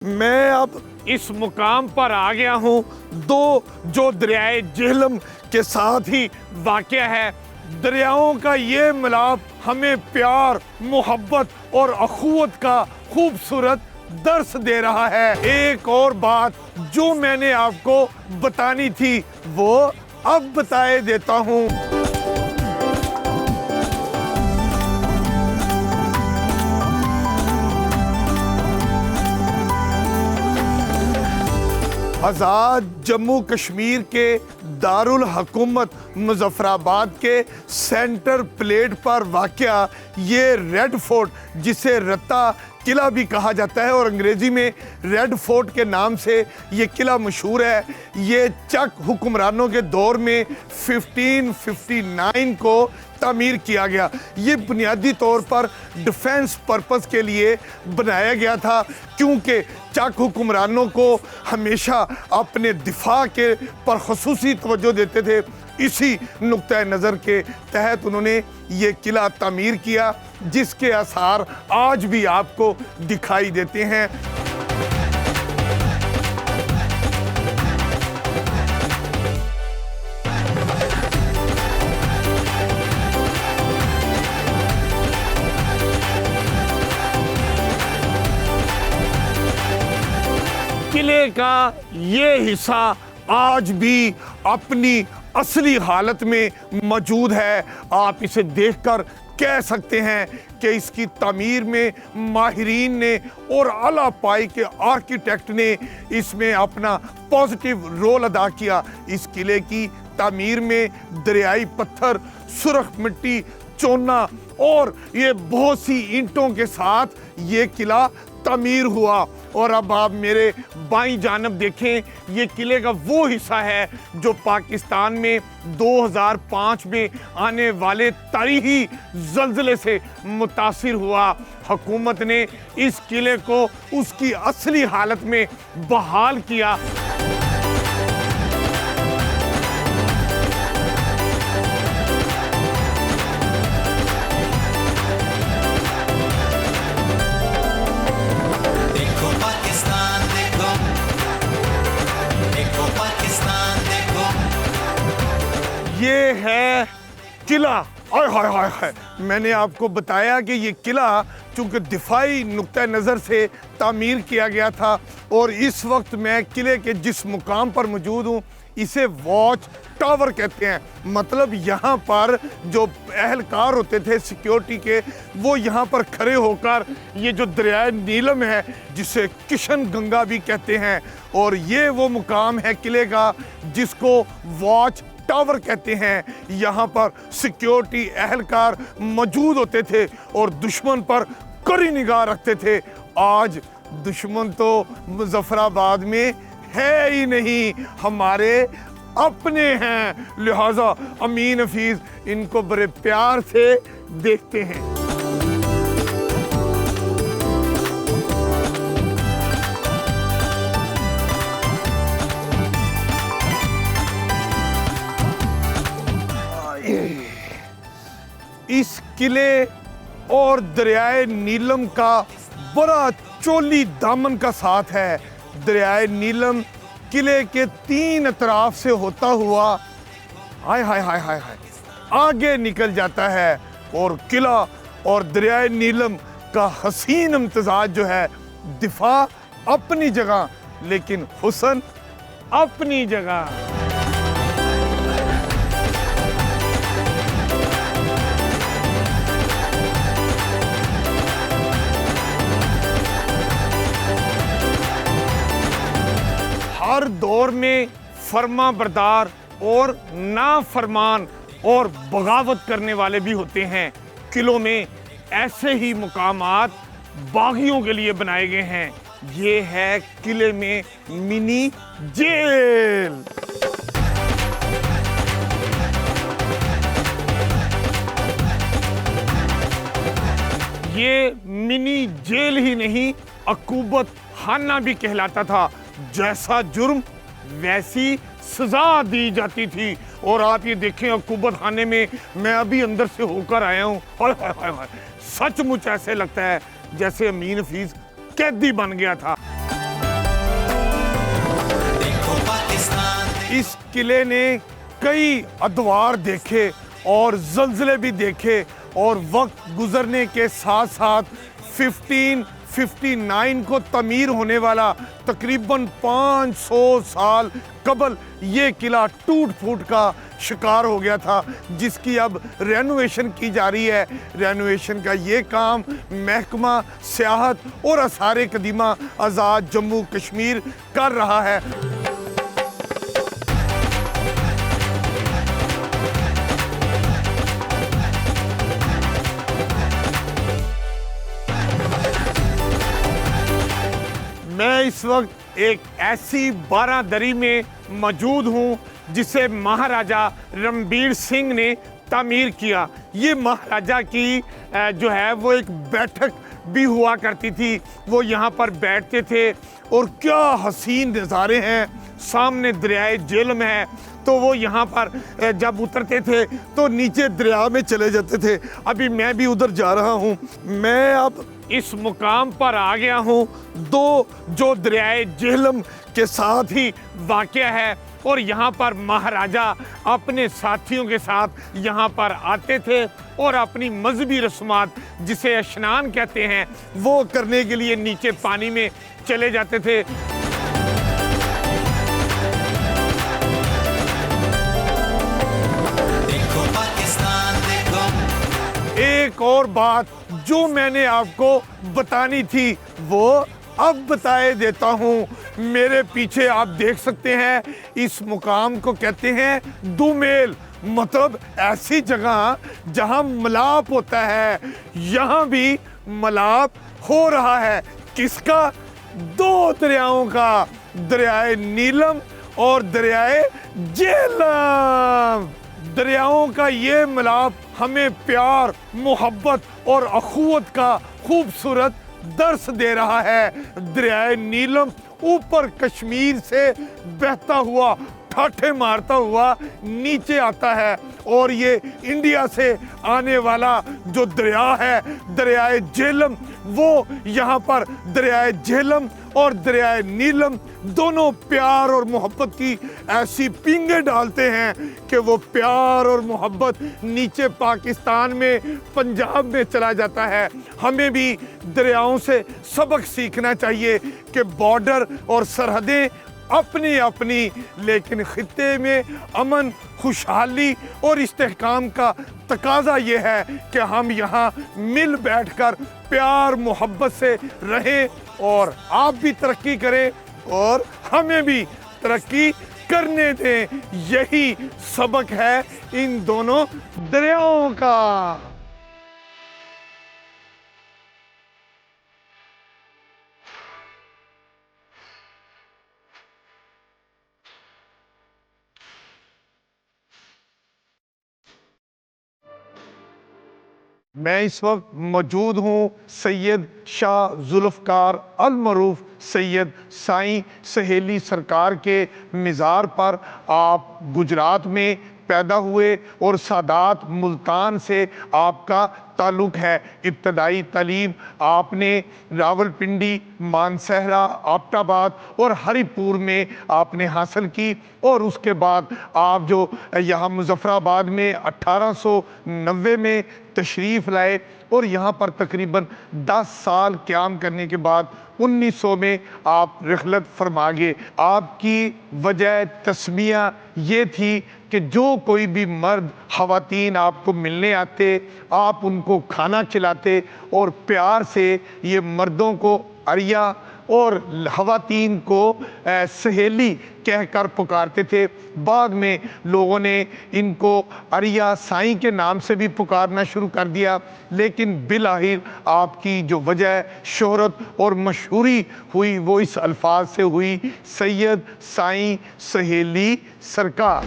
मैं अब इस मुकाम पर आ गया हूँ जो दरियाए जेहलम के साथ ही वाक़या है। दरियाओं का ये मिलाप हमें प्यार, मोहब्बत और अखुवत का खूबसूरत दर्स दे रहा है। एक और बात जो मैंने आपको बतानी थी वो अब बताए देता हूँ। आज़ाद जम्मू कश्मीर के दारुल हुकूमत मुजफ्फराबाद के सेंटर प्लेट पर वाक़या ये रेड फोर्ट, जिसे रत्ता किला भी कहा जाता है और अंग्रेज़ी में रेड फोर्ट के नाम से ये किला मशहूर है। ये चक हुक्मरानों के दौर में 1559 को तामीर किया गया। ये बुनियादी तौर पर डिफेंस पर्पस के लिए बनाया गया था, क्योंकि चक हुक्मरानों को हमेशा अपने दिफा के पर ख़ुसूसी तवज्जो देते थे। इसी नुक्ता नज़र के तहत उन्होंने ये किला तामीर किया, जिसके आसार आज भी आपको दिखाई देते हैं। किले का ये हिस्सा आज भी अपनी असली हालत में मौजूद है। आप इसे देखकर कह सकते हैं कि इसकी तामीर में माहिरीन ने और आला पाई के आर्किटेक्ट ने इसमें अपना पॉजिटिव रोल अदा किया। इस किले की तामीर में दरियाई पत्थर, सुर्ख मिट्टी, चोना और ये बहुत सी ईंटों के साथ ये किला तामीर हुआ। और अब आप मेरे बाईं जानब देखें, ये किले का वो हिस्सा है जो पाकिस्तान में 2005 में आने वाले तारीखी ज़ल्ज़ले से मुतासिर हुआ। हुकूमत ने इस किले को उसकी असली हालत में बहाल किया। ये है किला। हाय हाय हाय हाय, मैंने आपको बताया कि ये किला चूंकि दिफाई नुक्ता नज़र से तामीर किया गया था, और इस वक्त मैं किले के जिस मुकाम पर मौजूद हूँ इसे वॉच टावर कहते हैं। मतलब यहाँ पर जो एहलकार होते थे सिक्योरिटी के, वो यहाँ पर खड़े होकर ये जो दरियाए नीलम है, जिसे किशन गंगा भी कहते हैं, और ये वो मुकाम है किले का जिसको वॉच टावर कहते हैं। यहाँ पर सिक्योरिटी एहलकार मौजूद होते थे और दुश्मन पर कड़ी निगाह रखते थे। आज दुश्मन तो मुजफ्फराबाद में है ही नहीं, हमारे अपने हैं, लिहाजा अमीन हफीज इनको बड़े प्यार से देखते हैं। इस किले और दरियाए नीलम का बड़ा चोली दामन का साथ है। दरियाए नीलम किले के 3 अतराफ से होता हुआ हाय हाय हाय हाय हाय आगे निकल जाता है, और किला और दरियाए नीलम का हसीन इम्तिजाज जो है, दिफा अपनी जगह लेकिन हुस्न अपनी जगह। हर दौर में फर्मा बरदार और नाफरमान और बगावत करने वाले भी होते हैं। किलों में ऐसे ही मुकामात बागियों के लिए बनाए गए हैं। ये है किले में मिनी जेल। ये मिनी जेल ही नहीं, अकूबत खाना भी कहलाता था। जैसा जुर्म वैसी सजा दी जाती थी। और आप ये देखें, अकूबत खाने में मैं अभी अंदर से होकर आया हूँ। हाय हाय हाय हाय, सचमुच ऐसे लगता है जैसे अमीन हफीज कैदी बन गया था। इस किले ने कई अदवार देखे और जल्जले भी देखे और वक्त गुजरने के साथ साथ 1559 को तमीर होने वाला तकरीबन 500 साल कबल ये किला टूट फूट का शिकार हो गया था, जिसकी अब रेनोवेशन की जा रही है। रेनोवेशन का ये काम महकमा सियाहत और आसार कदीमा आज़ाद जम्मू कश्मीर कर रहा है। मैं इस वक्त एक ऐसी बारादरी में मौजूद हूँ जिसे महाराजा रणबीर सिंह ने तामीर किया। ये महाराजा की जो है वो एक बैठक भी हुआ करती थी, वो यहाँ पर बैठते थे और क्या हसीन नज़ारे हैं। सामने दरियाए झेलम है, तो वो यहाँ पर जब उतरते थे तो नीचे दरिया में चले जाते थे। अभी मैं भी उधर जा रहा हूँ। मैं अब इस मुकाम पर आ गया हूँ जो दरियाए झेलम के साथ ही वाक़या है और यहाँ पर महाराजा अपने साथियों के साथ यहाँ पर आते थे और अपनी मजहबी रस्मात जिसे स्नान कहते हैं वो करने के लिए नीचे पानी में चले जाते थे। देखो पाकिस्तान देखो। एक और बात जो मैंने आपको बतानी थी वो अब बताए देता हूँ। मेरे पीछे आप देख सकते हैं, इस मुकाम को कहते हैं दुमेल, मतलब ऐसी जगह जहाँ मिलाप होता है। यहाँ भी मिलाप हो रहा है। किसका? दो दरियाओं का, दरियाए नीलम और दरियाए झेलम। दरियाओं का ये मिलाप हमें प्यार, मोहब्बत और अखुवत का खूबसूरत दर्स दे रहा है। दरियाए नीलम ऊपर कश्मीर से बहता हुआ, ठाठे मारता हुआ नीचे आता है और ये इंडिया से आने वाला जो दरिया है दरियाए झेलम, वो यहाँ पर दरियाए झेलम और दरियाए नीलम दोनों प्यार और मोहब्बत की ऐसी पींगे डालते हैं कि वो प्यार और मोहब्बत नीचे पाकिस्तान में, पंजाब में चला जाता है। हमें भी दरियाओं से सबक सीखना चाहिए कि बॉर्डर और सरहदें अपनी अपनी, लेकिन खित्ते में अमन, खुशहाली और इस्तेहकाम का तकाजा ये है कि हम यहाँ मिल बैठकर प्यार मोहब्बत से रहें और आप भी तरक्की करें और हमें भी तरक्की करने दें। यही सबक है इन दोनों दरियाओं का। मैं इस वक्त मौजूद हूँ सैयद शाह जुल्फ़कार अल मरूफ सैयद साईं सहेली सरकार के मज़ार पर। आप गुजरात में पैदा हुए और सादात मुल्तान से आपका ताल्लुक़ है। इब्तदाई तालीम आपने रावलपिंडी, मानसहरा, आबटाबाद और हरिपुर में आपने हासिल की और उसके बाद आप जो यहाँ मुज़फ़्फ़राबाद में 1890 में तशरीफ़ लाए और यहाँ पर तकरीबन 10 साल क़याम करने के बाद 1900 में आप रिखलत फरमा गए। आपकी वजह तस्मिया ये थी कि जो कोई भी मर्द ख़वातीन आपको मिलने आते, आप उनको खाना खिलाते और प्यार से ये मर्दों को अरिया और ख़वातीन को सहेली कहकर पुकारते थे। बाद में लोगों ने इनको अरिया साईं के नाम से भी पुकारना शुरू कर दिया, लेकिन बिलाहिर आपकी जो वजह शोहरत और मशहूरी हुई वो इस अल्फाज से हुई, सैयद साईं सहेली सरकार।